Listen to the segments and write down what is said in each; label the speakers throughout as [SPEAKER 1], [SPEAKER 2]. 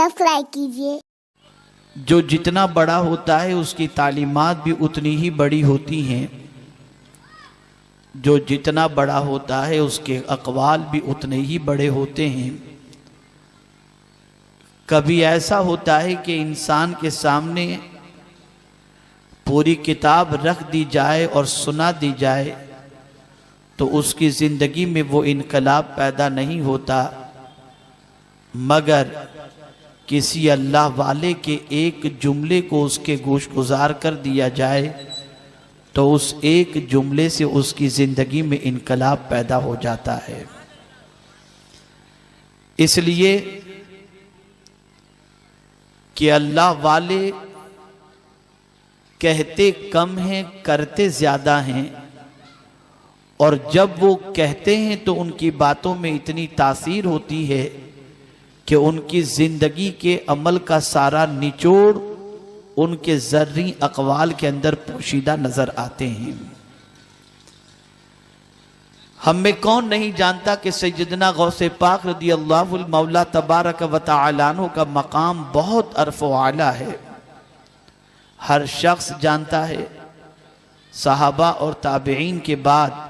[SPEAKER 1] Subscribe कीजिए।
[SPEAKER 2] जो जितना बड़ा होता है उसकी तालीमात भी उतनी ही बड़ी होती हैं, जो जितना बड़ा होता है उसके अक़वाल भी उतने ही बड़े होते हैं। कभी ऐसा होता है कि इंसान के सामने पूरी किताब रख दी जाए और सुना दी जाए तो उसकी ज़िंदगी में वो इनकलाब पैदा नहीं होता, मगर किसी अल्लाह वाले के एक जुमले को उसके गोश गुजार कर दिया जाए तो उस एक जुमले से उसकी ज़िंदगी में इनकलाब पैदा हो जाता है। इसलिए कि अल्लाह वाले कहते कम हैं, करते ज़्यादा हैं, और जब वो कहते हैं तो उनकी बातों में इतनी तासीर होती है कि उनकी ज़िंदगी के अमल का सारा निचोड़ उनके ज़र्री अक़वाल के अंदर पोशीदा नज़र आते हैं। हम में कौन नहीं जानता कि सैयदना गौसे पाक रदी अल्लाहुल मौला तबारक व तआला अन्हु का मकाम बहुत अरफ़ व आला है, हर शख्स जानता है। सहाबा और ताबईन के बाद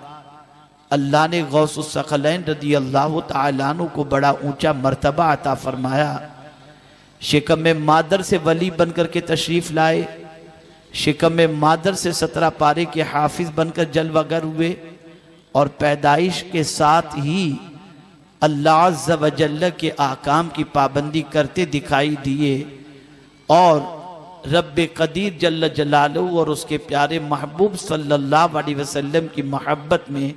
[SPEAKER 2] अल्लाह ने गौसुस सकलैन रदी अल्लाह तआला अन्हु को बड़ा ऊंचा मर्तबा अता फरमाया। शिकम में मादर से वली बनकर के तशरीफ़ लाए, शिकम में मादर से 17 पारे के हाफिज़ बनकर जलवागर हुए, और पैदाइश के साथ ही अल्लाह अज़्ज़ व जल्ल के आकाम की पाबंदी करते दिखाई दिए, और रब्बे कदीर जल्ल जलालहू और उसके प्यारे महबूब सल्लल्लाहु अलैहि वसल्लम की मोहब्बत में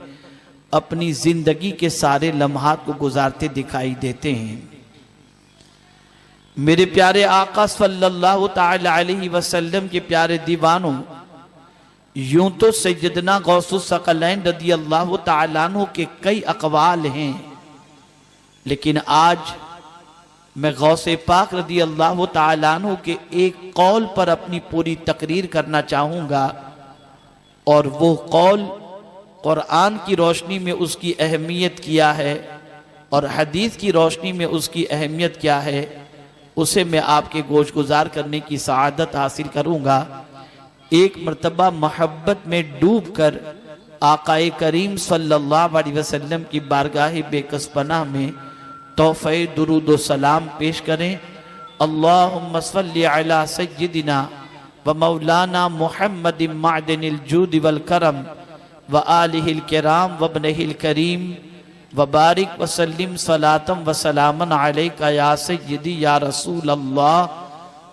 [SPEAKER 2] अपनी ज़िंदगी के सारे लम्हात को गुजारते दिखाई देते हैं। मेरे प्यारे आका सल्लल्लाहु तआला अलैहि वसल्लम के प्यारे दीवानों, यूं तो सैयदना गौसुस सकलैन रदी अल्लाह तआला अन्हु के कई अक़वाल हैं, लेकिन आज मैं गौसे पाक रदी अल्लाह तआला अन्हु के एक कौल पर अपनी पूरी तकरीर करना चाहूँगा, और वो कौल कुरान की रोशनी में उसकी अहमियत क्या है और हदीस की रोशनी में उसकी अहमियत क्या है, उसे मैं आपके गोश गुजार करने की सआदत हासिल करूँगा। एक मर्तबा मोहब्बत में डूब कर आकाए करीम सल्लल्लाहु अलैहि वसल्लम की बारगाह बेकस पनाह में तोहफ़े दुरूद व सलाम पेश करें। अल्लाहुम्मा सल्लि अला सय्यिदिना व मौलाना मुहम्मदिन मादनिल जूद वल करम व आलिहिल किराम व इब्निहिल करीम व बारिक व सल्लिम सलातम व सलामन अलैका या सय्यदी या रसूल अल्लाह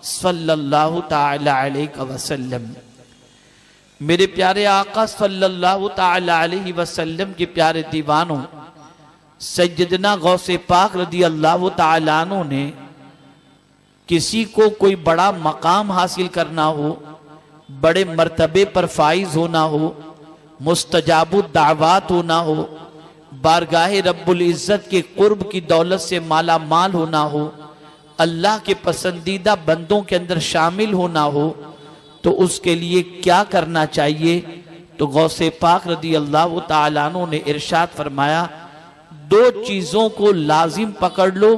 [SPEAKER 2] सल्लल्लाहु तआला अलैहि वसल्लम। मेरे प्यारे आका सल्लल्लाहु तआला अलैहि वसल्लम के प्यारे दीवानों, सैयदना गौसे पाक रदी अल्लाह तआला अन्हु ने किसी को कोई बड़ा मकाम हासिल करना हो, बड़े मर्तबे पर फाइज होना हो, मुस्तजाबुद दावात होना हो, बारगाहे रब्बुल इज़्ज़त के कुर्ब की दौलत से माला माल होना हो, अल्लाह के पसंदीदा बंदों के अंदर शामिल होना हो, तो उसके लिए क्या करना चाहिए? तो गौसे पाक रदी अल्लाह तआला अन्हु ने इरशाद फरमाया, 2 चीज़ों को लाजिम पकड़ लो,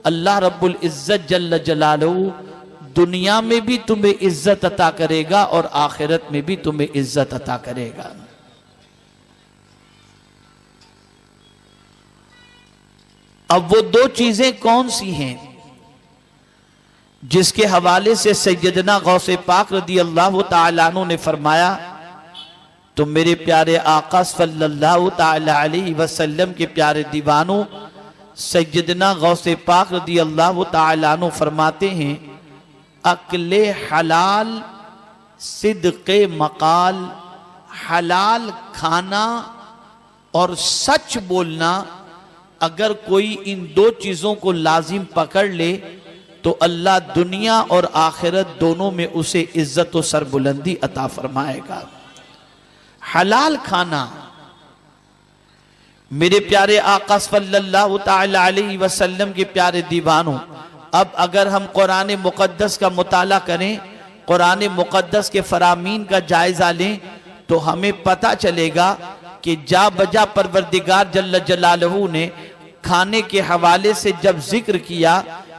[SPEAKER 2] अल्लाह रब्बुल इज़्ज़त जल्ल जलालहू दुनिया में भी तुम्हें इज्जत अता करेगा और आखिरत में भी तुम्हें इज्जत अता करेगा। अब वो 2 चीजें कौन सी हैं जिसके हवाले से सैयदना गौसे पाक रदी अल्लाह तआला अन्हु ने फरमाया, तो मेरे प्यारे आका सल्लल्लाहु तआला अलैहि वसल्लम के प्यारे दीवानों, सैयदना गौसे पाक रदी अल्लाह तआला अन्हु फरमाते हैं, अक्ले हलाल सिद्क़े मकाल, हलाल खाना और सच बोलना, अगर कोई इन 2 चीज़ों को लाजिम पकड़ ले तो अल्लाह दुनिया और आखिरत दोनों में उसे इज्जत और सरबुलंदी अता फरमाएगा। हलाल खाना, मेरे प्यारे आका सल्लल्लाहु तआला अलैहि वसल्लम के प्यारे दीवानों, अब अगर हम कुरान मुक़द्दस का मुताला करें, कुरान मुक़द्दस के फरामीन का जायजा लें, तो हमें पता चलेगा कि जा बजा परवरदिगार जल्ल जलालहू ने खाने के हवाले से जब जिक्र किया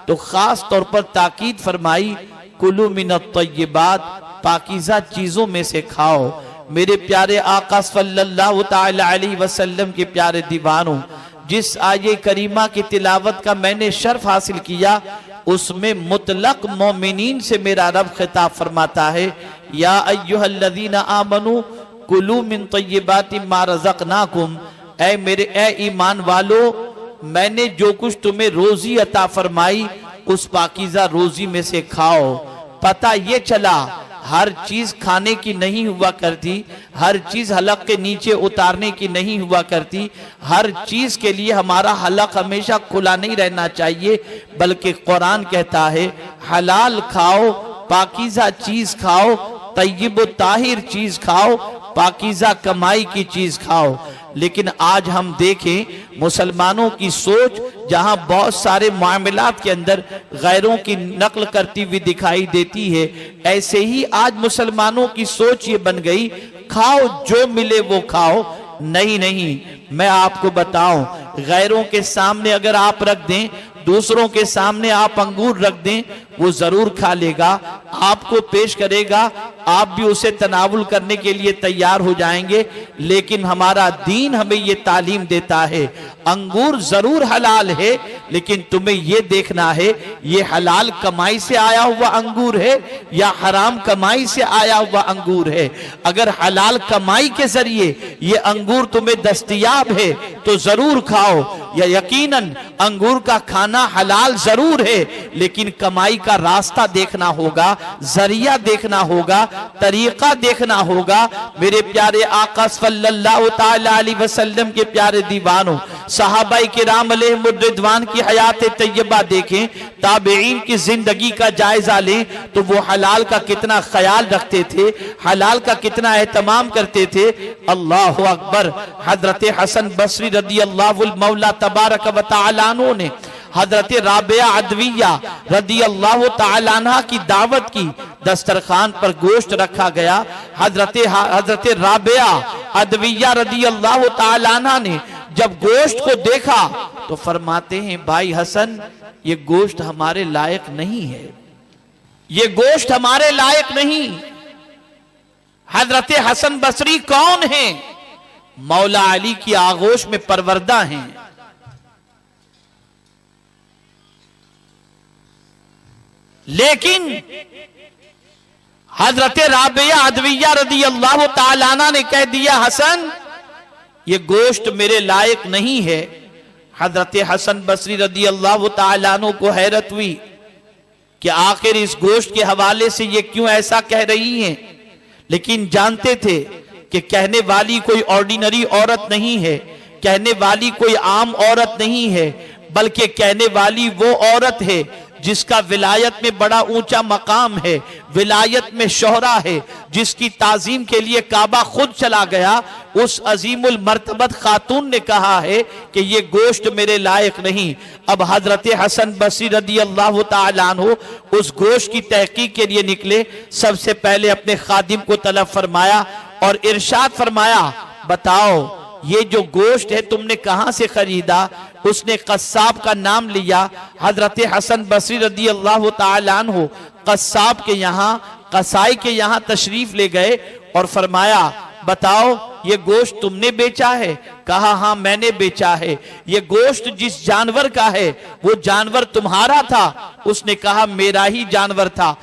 [SPEAKER 2] तो खास तौर पर ताकीद फरमाई, कुलू मिनत तय्यिबात, पाकीज़ा चीजों में से खाओ। मेरे प्यारे आका सल्लल्लाहु ताला अलैहि वसल्लम के प्यारे दीवानों, जिस आये करीमा की तिलावत का मैंने शर्फ हासिल किया, उसमें मुतलक मोमिनीन से मेरा रब खिताब फरमाता है, या अय्युहल्लज़ीना आमनू कुलू मिन तय्यिबाति मा रज़क़नाकुम, ऐ मेरे ऐ ईमान वालो, मैंने जो कुछ तुम्हें रोजी अता फरमाई उस पाकीज़ा रोजी में से खाओ। पता ये चला हर चीज खाने की नहीं हुआ करती, हर चीज हलक के नीचे उतारने की नहीं हुआ करती, हर चीज के लिए हमारा हलक हमेशा खुला नहीं रहना चाहिए, बल्कि कुरान कहता है हलाल खाओ, पाकीज़ा चीज खाओ, तय्यब ताहिर चीज खाओ, पाकीज़ा कमाई की चीज खाओ। लेकिन आज हम देखें मुसलमानों की सोच, जहां बहुत सारे मामलात के अंदर गैरों की नकल करती हुई दिखाई देती है, ऐसे ही आज मुसलमानों की सोच ये बन गई, खाओ जो मिले वो खाओ। नहीं नहीं, मैं आपको बताऊं, गैरों के सामने अगर आप रख दें, दूसरों के सामने आप अंगूर रख दें, वो जरूर खा लेगा, आपको पेश करेगा, आप भी उसे तनावुल करने के लिए तैयार हो जाएंगे। लेकिन हमारा दीन हमें ये तालीम देता है, अंगूर जरूर हलाल है, लेकिन तुम्हें ये देखना है ये हलाल कमाई से आया हुआ अंगूर है या हराम कमाई से आया हुआ अंगूर है। अगर हलाल कमाई के जरिए ये अंगूर तुम्हें दस्तयाब है तो जरूर खाओ, या यकीनन अंगूर का खाना हलाल जरूर है, लेकिन कमाई का रास्ता देखना होगा, जरिया देखना होगा, तरीका देखना होगा। मेरे प्यारे आका सल्लल्लाहु ताला अलैहि वसल्लम के प्यारे दीवानों, सहाबाए किराम अलैहिमुर्रिदवान की हयात तय्यबा देखें, ताबईन की जिंदगी का जायजा लें तो वो हलाल का कितना ख्याल रखते थे, हलाल का कितना एहतमाम करते थे। अल्लाहु अकबर। हजरत हसन बसरी रदियल्लाहु मौला तबारक व तआला अन्हु ने हजरत राबिया अदविया रदियल्लाहु तआला अन्हा की दावत की, दस्तरखान पर गोश्त रखा गया। हजरत राबिया अदविया रदियल्लाहु तआला अन्हा ने जब गोश्त को देखा तो फरमाते हैं, भाई हसन, ये गोश्त हमारे लायक नहीं है, ये गोश्त हमारे लायक नहीं। हजरत हसन बसरी कौन है? मौला अली की आगोश में परवरदा हैं। लेकिन हजरत राबिया अदविया रदियल्लाहु तआला अन्हा ने कह दिया, हसन ये गोश्त मेरे लायक नहीं है। हजरत हसन बसरी रदियल्लाहु तआला अन्हु को हैरत हुई कि आखिर इस गोश्त के हवाले से ये क्यों ऐसा कह रही हैं, लेकिन जानते थे कि कहने वाली कोई ऑर्डिनरी औरत नहीं है, कहने वाली कोई आम औरत नहीं है, बल्कि कहने वाली वो औरत है जिसका विलायत में बड़ा ऊंचा मकाम है, विलायत में शोहरा है, जिसकी ताजीम के लिए काबा खुद चला गया। उस अजीमुल मर्तबत खातून ने कहा है कि ये गोश्त मेरे लायक नहीं। अब हजरत हसन बसरी रदियल्लाहु तआला अन्हु उस गोश्त की तहकीक के लिए निकले। सबसे पहले अपने खादिम को तलब फरमाया और इरशाद फरमाया, बताओ ये जो गोश्त है तुमने कहां से खरीदा? उसने कस्साब का नाम लिया। हजरत हसन बसरी रदियल्लाहु तआला अन्हु कस्साब के यहाँ, कसाई के यहाँ तशरीफ ले गए और फरमाया, बताओ ये गोश्त तुमने बेचा है? कहा हाँ मैंने बेचा है। ये गोश्त जिस जानवर का है वो जानवर तुम्हारा था? उसने कहा मेरा ही जानवर था।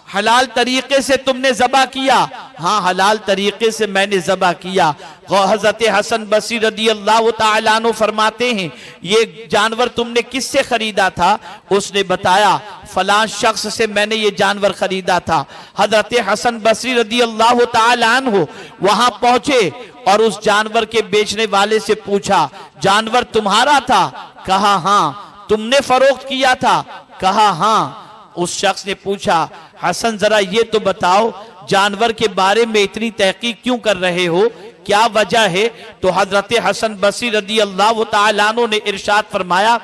[SPEAKER 2] हलाल तरीके से तुमने ज़बा किया? हाँ हलाल तरीके से मैंने ज़बा किया। हज़रत हसन बसरी रदियल्लाहु तआला अन्हु फरमाते हैं, ये जानवर तुमने किससे खरीदा था? उसने बताया फलां शख्स से मैंने ये जानवर खरीदा था। हज़रत हसन बसरी रदियल्लाहु तआला अन्हु वहां पहुंचे और उस जानवर के बेचने वाले से पूछा, जानवर तुम्हारा था? कहा हाँ। तुमने फरोख्त किया था? कहा हाँ। उस शख्स ने पूछा, हसन जरा ये तो बताओ जानवर के बारे में इतनी तहकीक क्यों कर रहे हो, क्या वजह है? तो हजरत हसन बसरी रदियल्लाहु तआला अन्हु ने इरशाद फरमाया,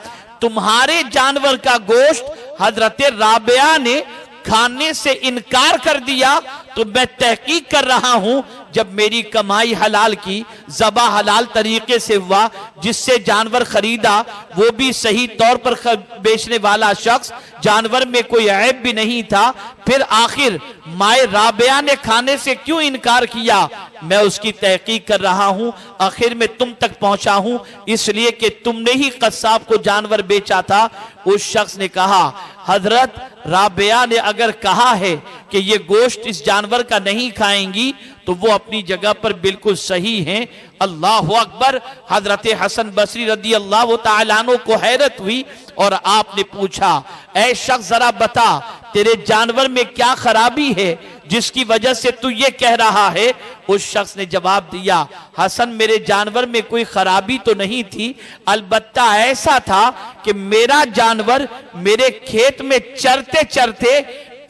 [SPEAKER 2] तुम्हारे जानवर का गोश्त हजरत राबिया ने खाने से इनकार कर दिया तो मैं तहकीक कर रहा हूं जब मेरी कमाई हलाल की, ज़बा हलाल तरीके से हुआ, जिससे जानवर खरीदा वो भी सही तौर पर बेचने वाला शख्स, जानवर में कोई ऐब भी नहीं था, फिर आखिर माए राबिया ने खाने से क्यों इनकार किया? मैं उसकी तहकीक कर रहा हूं, आखिर में तुम तक पहुंचा हूं इसलिए कि तुमने ही कस्साब को जानवर बेचा था। उस शख्स ने कहा, हजरत राबिया ने अगर कहा है कि ये गोश्त इस जानवर का नहीं खाएंगी तो वो अपनी जगह पर बिल्कुल सही हैं। अल्लाह अकबर। हजरत हसन बसरी रदी अल्लाह तआला अन्हु को हैरत हुई और आपने पूछा, ऐ शख्स जरा बता तेरे जानवर में क्या खराबी है जिसकी वजह से तू ये कह रहा है? उस शख्स ने जवाब दिया, हसन मेरे जानवर में कोई खराबी तो नहीं थी, अलबत्ता ऐसा था कि मेरा जानवर मेरे खेत में चरते चरते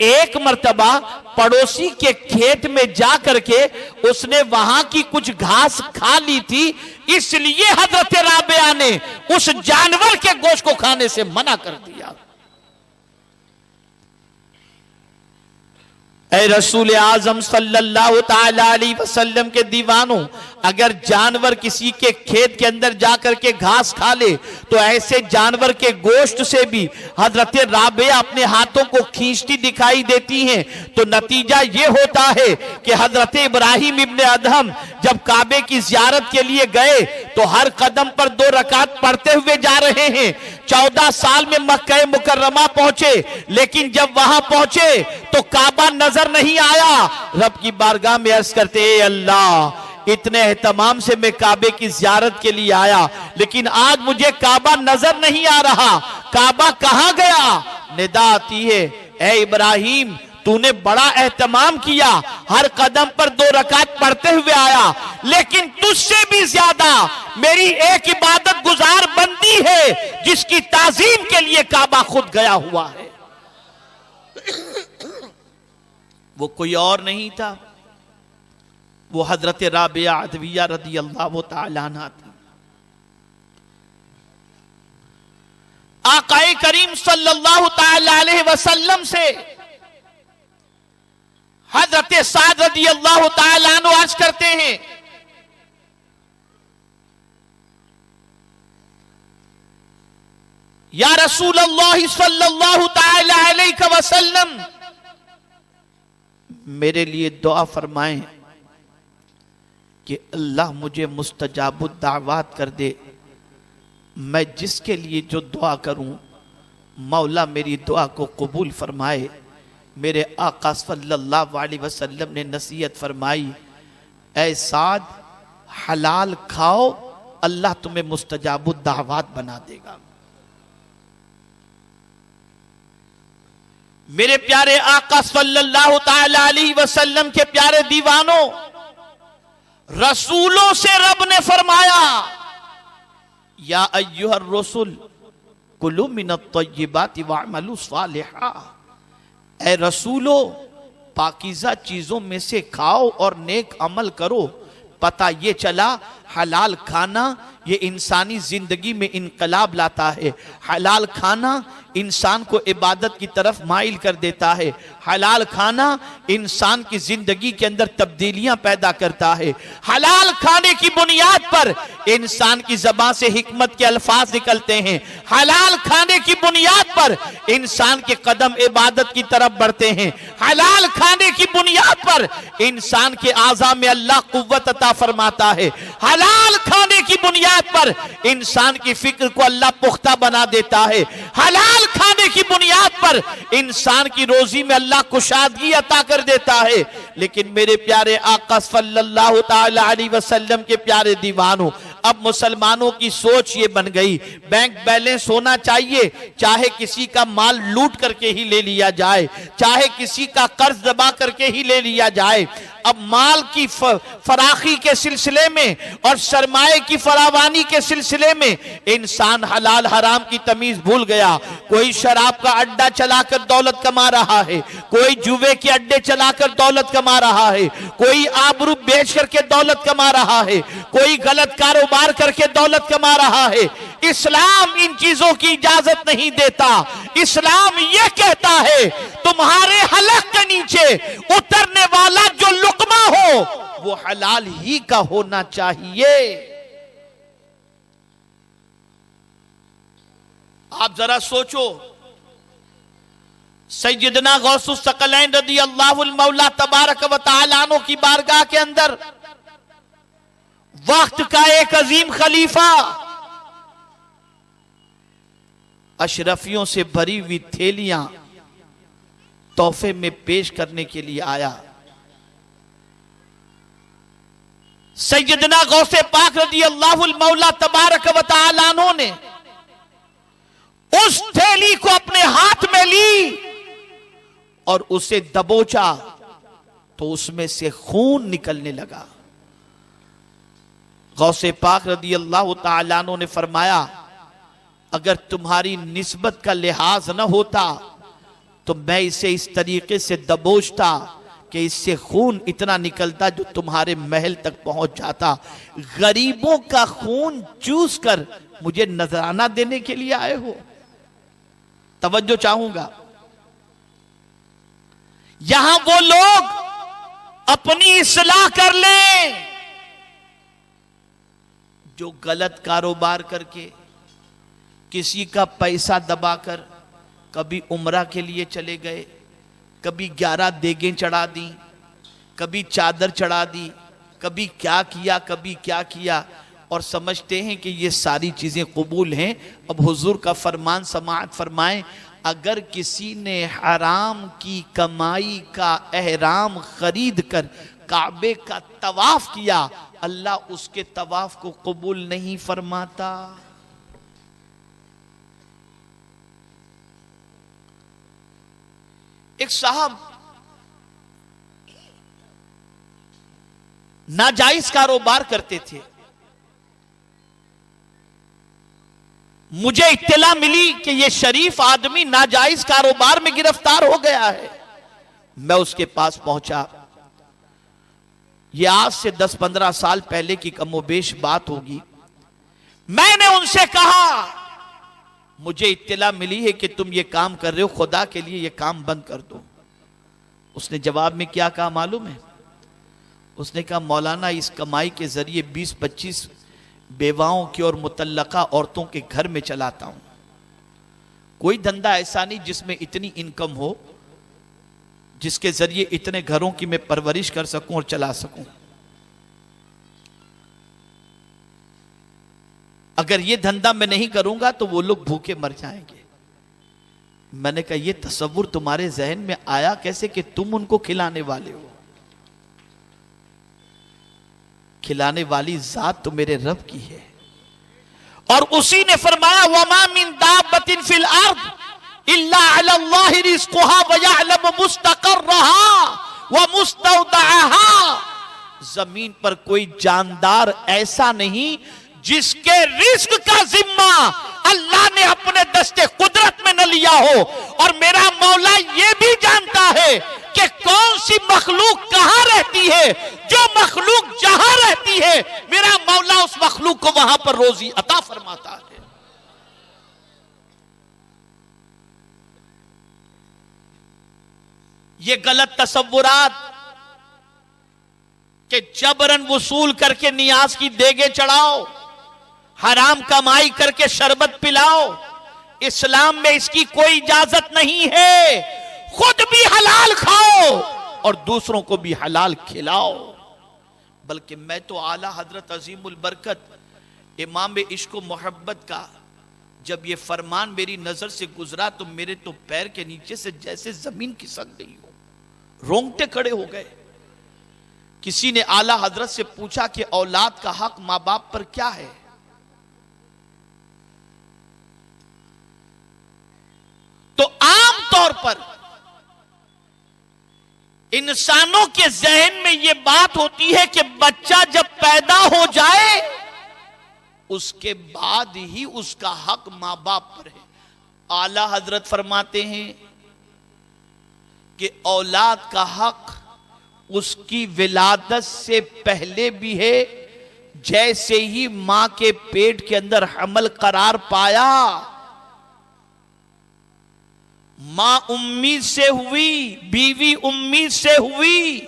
[SPEAKER 2] एक मर्तबा पड़ोसी के खेत में जा करके उसने वहां की कुछ घास खा ली थी, इसलिए हजरत राबिया ने उस जानवर के गोश्त को खाने से मना कर दिया। ऐ रसूल आजम सल्लल्लाहु तआला अलैहि वसल्लम के दीवानों, अगर जानवर किसी के खेत के अंदर जाकर के घास खा ले तो ऐसे जानवर के गोश्त से भी हजरत राबिया अपने हाथों को खींचती दिखाई देती हैं। तो नतीजा ये होता है कि हजरत इब्राहिम इब्ने अदहम जब काबे की जियारत के लिए गए तो हर कदम पर 2 रकात पढ़ते हुए जा रहे हैं। 14 साल में मक्का मुकर्रमा पहुंचे, लेकिन जब वहां पहुंचे तो काबा नजर नहीं आया। रब की बारगाह में अर्ज करते, अल्लाह इतने एहतमाम से मैं काबे की जियारत के लिए आया, लेकिन आज मुझे काबा नजर नहीं आ रहा, काबा कहां गया? निदा आती है, ऐ इब्राहिम तूने बड़ा एहतमाम किया, हर कदम पर 2 रकात पढ़ते हुए आया, लेकिन तुझसे भी ज्यादा मेरी एक इबादत गुजार बंदी है जिसकी ताजीम के लिए काबा खुद गया हुआ है। वो कोई और नहीं था, वो हजरत राबिया अदविया रदी अल्लाह तआला अन्हा थी। आकाए करीम सल्लल्लाहु तआला अलैहि वसल्लम से हजरत साद रदी अल्लाह तआला अन्हु अर्ज करते हैं, या रसूल अल्लाह सल्लल्लाहु तआला अलैहि वसल्लम मेरे लिए दुआ फरमाएं कि अल्लाह मुझे मुस्तजाबुद दावत कर दे। मैं जिसके लिए जो दुआ करूं मौला मेरी दुआ को कबूल फरमाए। मेरे आका सल्लल्लाहु अलैहि वसल्लम ने नसीहत फरमाई, ऐ साद हलाल खाओ, अल्लाह तुम्हें मुस्तजाबुद दावत बना देगा। मेरे प्यारे आका सल्लल्लाहु तआला अलैहि वसल्लम के प्यारे दीवानों, रसूलों से रब ने फरमाया, या अय्युहर रसूल कुलू मिनत तय्यिबाति वअमलू सालिहा। ऐ रसूलो पाकीज़ा चीजों में से खाओ और नेक अमल करो। पता ये चला हलाल खाना ये इंसानी जिंदगी में इनकलाब लाता है। हलाल खाना इंसान को इबादत की तरफ माइल कर देता है। हलाल खाना इंसान की जिंदगी के अंदर तब्दीलियां पैदा करता है। हलाल खाने की बुनियाद पर इंसान की ज़बान से हिकमत के अल्फाज निकलते हैं। हलाल खाने की बुनियाद पर इंसान के कदम इबादत की तरफ बढ़ते हैं। हलाल खाने की बुनियाद पर इंसान के आज़ा में अल्लाह कुव्वत अता फरमाता है। हलाल खाने की बुनियाद पर इंसान की फिक्र को अल्लाह पुख्ता बना देता है। हलाल खाने की बुनियाद पर इंसान की रोजी में अल्लाह कुशादगी अता कर देता है। लेकिन मेरे प्यारे आका सल्लल्लाहु तआला अलैहि वसल्लम के प्यारे दीवानों, अब मुसलमानों की सोच ये बन गई, बैंक बैलेंस होना चाहिए, चाहे किसी का माल लूट करके ही ले लिया जाए, चाहे किसी का कर्ज दबा करके ही ले लिया जाए। अब माल की फराखी के सिलसिले में और सरमाए की फरावानी के सिलसिले में इंसान हलाल हराम की तमीज भूल गया। कोई शराब का अड्डा चलाकर दौलत कमा रहा है, कोई जुए के अड्डे चलाकर दौलत कमा रहा है, कोई आबरू बेच करके दौलत कमा रहा है, कोई गलत कारोबार करके दौलत कमा रहा है। इस्लाम इन चीजों की इजाजत नहीं देता। इस्लाम यह कहता है तुम्हारे हलक के नीचे उतरने वाला जो लुकमा हो वो हलाल ही का होना चाहिए। आप जरा सोचो, सैयदना गौसुस सकलैन रदी अल्लाहुल मौला तबारक व तआला अन्हु की बारगाह के अंदर वक्त का एक अजीम खलीफा अशरफियों से भरी हुई थैलियां तोहफे में पेश करने के लिए आया। सैयदना गौसे पाक रदी अल्लाहुल मौला तबारक व तआला अन्हु ने उस थैली को अपने हाथ में ली और उसे दबोचा तो उसमें से खून निकलने लगा। गौसे पाक रदी अल्लाह तआला अन्हु ने फरमाया, अगर तुम्हारी निस्बत का लिहाज न होता तो मैं इसे इस तरीके से दबोचता कि इससे खून इतना निकलता जो तुम्हारे महल तक पहुंच जाता। गरीबों का खून चूस कर मुझे नजराना देने के लिए आए हो? तवज्जो चाहूंगा, यहां वो लोग अपनी इस्लाह कर लें जो गलत कारोबार करके किसी का पैसा दबाकर कभी उम्रा के लिए चले गए, कभी 11 देगें चढ़ा दी, कभी चादर चढ़ा दी, कभी क्या किया कभी क्या किया, और समझते हैं कि ये सारी चीजें कबूल हैं। अब हुजूर का फरमान समाअत फरमाएं, अगर किसी ने हराम की कमाई का एहराम खरीद कर काबे का तवाफ किया, अल्लाह उसके तवाफ को कबूल नहीं फरमाता। एक साहब नाजायज कारोबार करते थे। मुझे इत्तला मिली कि यह शरीफ आदमी नाजायज कारोबार में गिरफ्तार हो गया है। मैं उसके पास पहुंचा। यह आज से 10-15 साल पहले की कमोबेश बात होगी। मैंने उनसे कहा, मुझे इत्तला मिली है कि तुम ये काम कर रहे हो, खुदा के लिए ये काम बंद कर दो। उसने जवाब में क्या कहा मालूम है? उसने कहा, मौलाना इस कमाई के जरिए 20-25 बेवाओं की और मुतल्लका औरतों के घर में चलाता हूं। कोई धंधा ऐसा नहीं जिसमें इतनी इनकम हो, जिसके जरिए इतने घरों की मैं परवरिश कर सकूं और चला सकूं। अगर ये धंधा मैं नहीं करूंगा तो वो लोग भूखे मर जाएंगे। मैंने कहा, ये तसव्वुर तुम्हारे जहन में आया कैसे कि तुम उनको खिलाने वाले हो? खिलाने वाली जात तो मेरे रब की है। और उसी ने फरमाया, वमा मिन दाब्बतिन फिल अर्द इल्ला अलल्लाहि रिज़्क़ुहा व यअलमु मुस्तक़र्रहा व मुस्तौदअहा। जमीन पर कोई जानदार ऐसा नहीं जिसके रिस्क का जिम्मा अल्लाह ने अपने दस्ते कुदरत में न लिया हो। और मेरा मौला ये भी जानता है कि कौन सी मखलूक कहां रहती है। जो मखलूक जहां रहती है, मेरा मौला उस मखलूक को वहां पर रोजी अता फरमाता है। ये गलत तसव्वुरात कि जबरन वसूल करके नियाज की देगे चढ़ाओ, हराम कमाई करके शरबत पिलाओ, इस्लाम में इसकी कोई इजाजत नहीं है। खुद भी हलाल खाओ और दूसरों को भी हलाल खिलाओ। बल्कि मैं तो आला हजरत अजीमुल बरकत इमाम इश्क व मोहब्बत का जब ये फरमान मेरी नजर से गुजरा तो मेरे तो पैर के नीचे से जैसे जमीन खिसक गई हो, रोंगटे खड़े हो गए। किसी ने आला हजरत से पूछा कि औलाद का हक मां बाप पर क्या है? तो आम तौर पर इंसानों के जहन में यह बात होती है कि बच्चा जब पैदा हो जाए उसके बाद ही उसका हक मां बाप पर है। आला हजरत फरमाते हैं कि औलाद का हक उसकी विलादत से पहले भी है, जैसे ही मां के पेट के अंदर हमल करार पाया, मां उम्मीद से हुई, बीवी उम्मीद से हुई,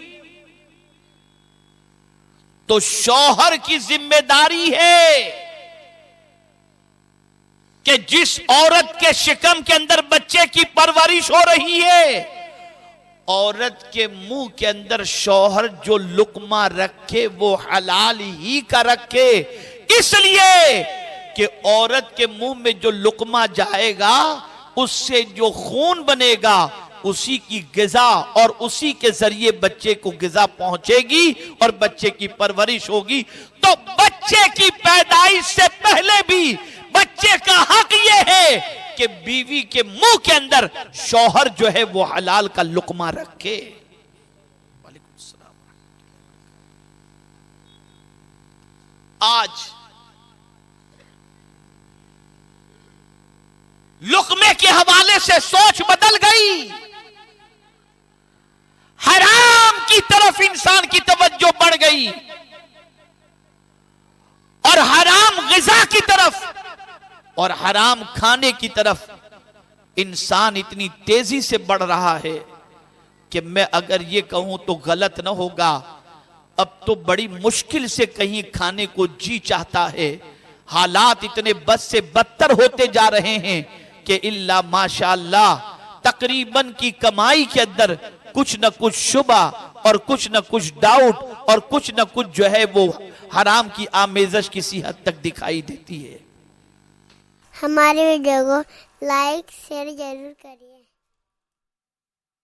[SPEAKER 2] तो शौहर की जिम्मेदारी है कि जिस औरत के शिकम के अंदर बच्चे की परवरिश हो रही है, औरत के मुंह के अंदर शौहर जो लुकमा रखे वो हलाल ही का रखे, इसलिए कि औरत के मुंह में जो लुकमा जाएगा उससे जो खून बनेगा उसी की गिजा और उसी के जरिए बच्चे को गिजा पहुंचेगी और बच्चे की परवरिश होगी। तो बच्चे की पैदाइश से पहले भी बच्चे का हक यह है कि बीवी के मुंह के अंदर शौहर जो है वो हलाल का लुकमा रखे। आज लुकमे के हवाले से सोच बदल गई, हराम की तरफ इंसान की तवज्जो बढ़ गई और हराम गिजा की तरफ और हराम खाने की तरफ इंसान इतनी तेजी से बढ़ रहा है कि मैं अगर ये कहूं तो गलत ना होगा, अब तो बड़ी मुश्किल से कहीं खाने को जी चाहता है। हालात इतने बद से बदतर होते जा रहे हैं कि इल्ला माशाअल्लाह तकरीबन की कमाई के अंदर कुछ न कुछ शुबा और कुछ न कुछ डाउट और कुछ न कुछ जो है वो हराम की आमेज़श किसी हद तक दिखाई देती है।
[SPEAKER 1] हमारे वीडियो को लाइक शेयर जरूर करिए।